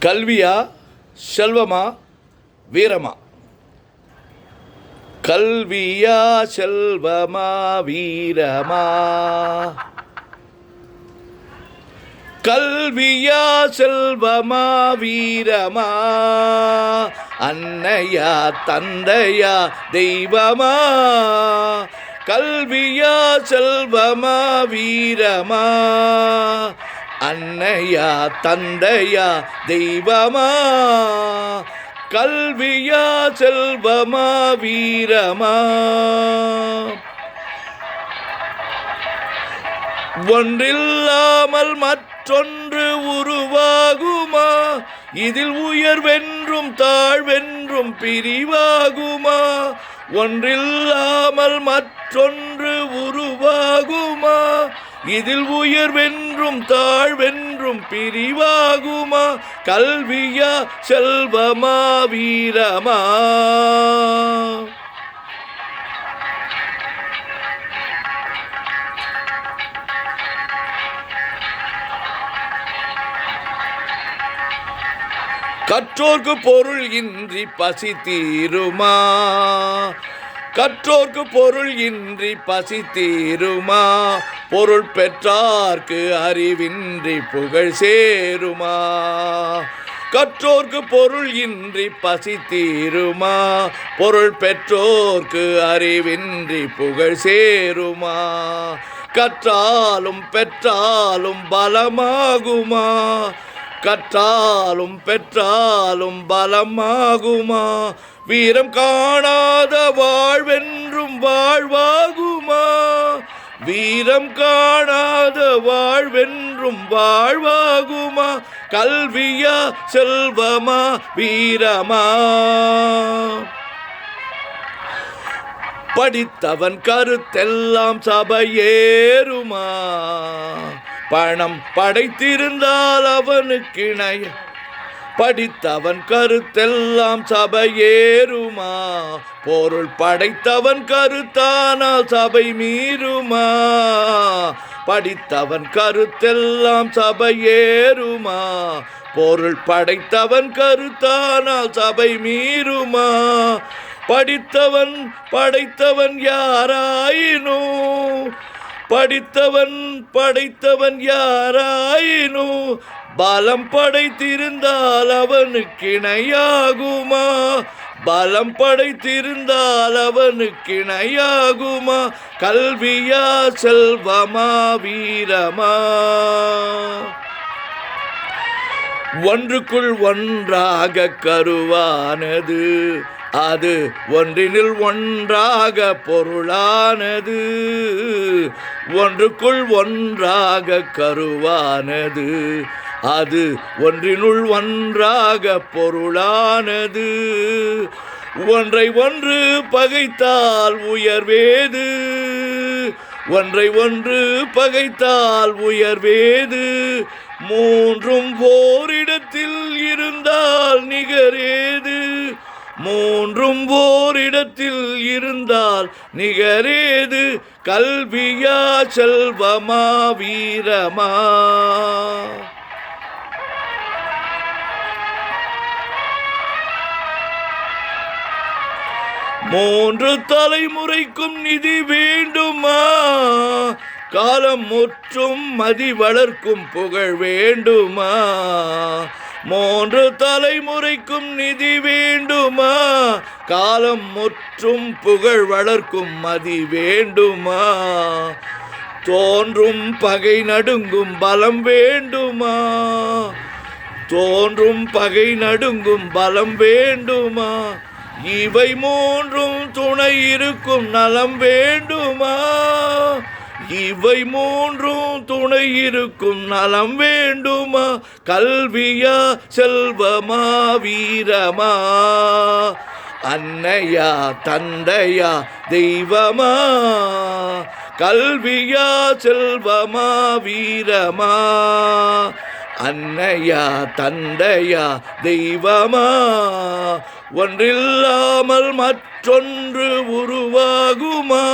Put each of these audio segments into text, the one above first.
கல்வியா செல்வமா வீரமா? கல்வியா செல்வமா வீரமா? கல்வியா செல்வமா வீரமா? அன்னையா தந்தையா தெய்வமா? கல்வியா செல்வமா வீரமா? அன்னையா தந்தையா தெய்வமா? கல்வியா செல்வமா வீரமா? ஒன்றில்லாமல் மற்றொன்று உருவாகுமா? இதில் உயர்வென்றும் தாழ்வென்றும் பிரிவாகுமா? ஒன்றில்லாமல் மற்றொன்று உருவாகுமா? இதில் உயர்வென்றும் தாழ்வென்றும் பிரிவாகுமா? கல்வியா செல்வமா வீரமா? கற்றோர்க்கு பொருள் இன்றி பசி தீருமா? கற்றோர்க்கு பொருள் இன்றி பசி தீருமா? பொருள் பெற்றார்க்கு அறிவின்றி புகழ் சேருமா? கற்றோர்க்கு பொருள் இன்றி பசி தீருமா? பொருள் பெற்றோர்க்கு அறிவின்றி புகழ் சேருமா? கற்றாலும் பெற்றாலும் பலமாகுமா? கற்றாலும் பெற்றாலும் பலமாகுமா? வீரம் காணாத வாழ்வென்றும் வாழ்வாகுமா? வீரம் காணாத வாழ்வென்றும் வாழ்வாகுமா? கல்வியா செல்வமா வீரமா? படித்தவன் கருத்தெல்லாம் சபையேறுமா? பணம் படைத்திருந்தால் அவனுக்கு இணைய படித்தவன் கருத்தெல்லாம் சபையேறுமா? பொருள் படைத்தவன் கருத்தானால் சபை மீறுமா? படித்தவன் கருத்தெல்லாம் சபையேறுமா? பொருள் படைத்தவன் கருத்தானால் சபை மீறுமா? படித்தவன் படைத்தவன் யாராயினோ? படித்தவன் படைத்தவன் யாராயினோ? பலம் படைத்திருந்தால் அவனுக்கு இணையாகுமா? பலம் படைத்திருந்தால் அவனுக்கு இணையாகுமா? கல்வியா செல்வமா வீரமா? ஒன்றுக்குள் ஒன்றாக கருவானது, அது ஒன்றினில் ஒன்றாக பொருளானது. ஒன்றுக்குள் ஒன்றாக கருவானது, அது ஒன்றினுள் ஒன்றாக பொருளானது. ஒன்றை ஒன்று பகைத்தால் உயர்வேது, ஒன்றை ஒன்று பகைத்தால் உயர்வேது. மூன்றும் ஓரிடத்தில் இருந்தால் நிகரேது, மூன்றும் ஓரிடத்தில் இருந்தால் நிகரேது. கல்வியா செல்வமா வீரமா? மூன்று தலைமுறைக்கும் நிதி வேண்டுமா? காலம் முற்றும் மதி வளர்க்கும் புகழ் வேண்டுமா? மூன்று தலைமுறைக்கும் நிதி வேண்டுமா? காலம் முற்றும் புகழ் வளர்க்கும் மதி வேண்டுமா? தோன்றும் பகை நடுங்கும் பலம் வேண்டுமா? தோன்றும் பகை நடுங்கும் பலம் வேண்டுமா? இவை மூன்றும் துணை இருக்கும் நலம் வேண்டுமா? இவை மூன்றும் துணை இருக்கும் நலம் வேண்டுமா? கல்வியா செல்வமா வீரமா? அன்னையா தந்தையா தெய்வமா? கல்வியா செல்வமா வீரமா? அன்னையா தந்தையா தெய்வமா? ஒன்றில்லாமல் மற்றொன்று உருவாகுமா?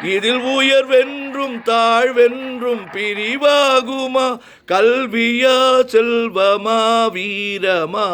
இதில் உயர்வென்றும் தாழ்வென்றும் பிரிவாகுமா? கல்வியா செல்வமா வீரமா?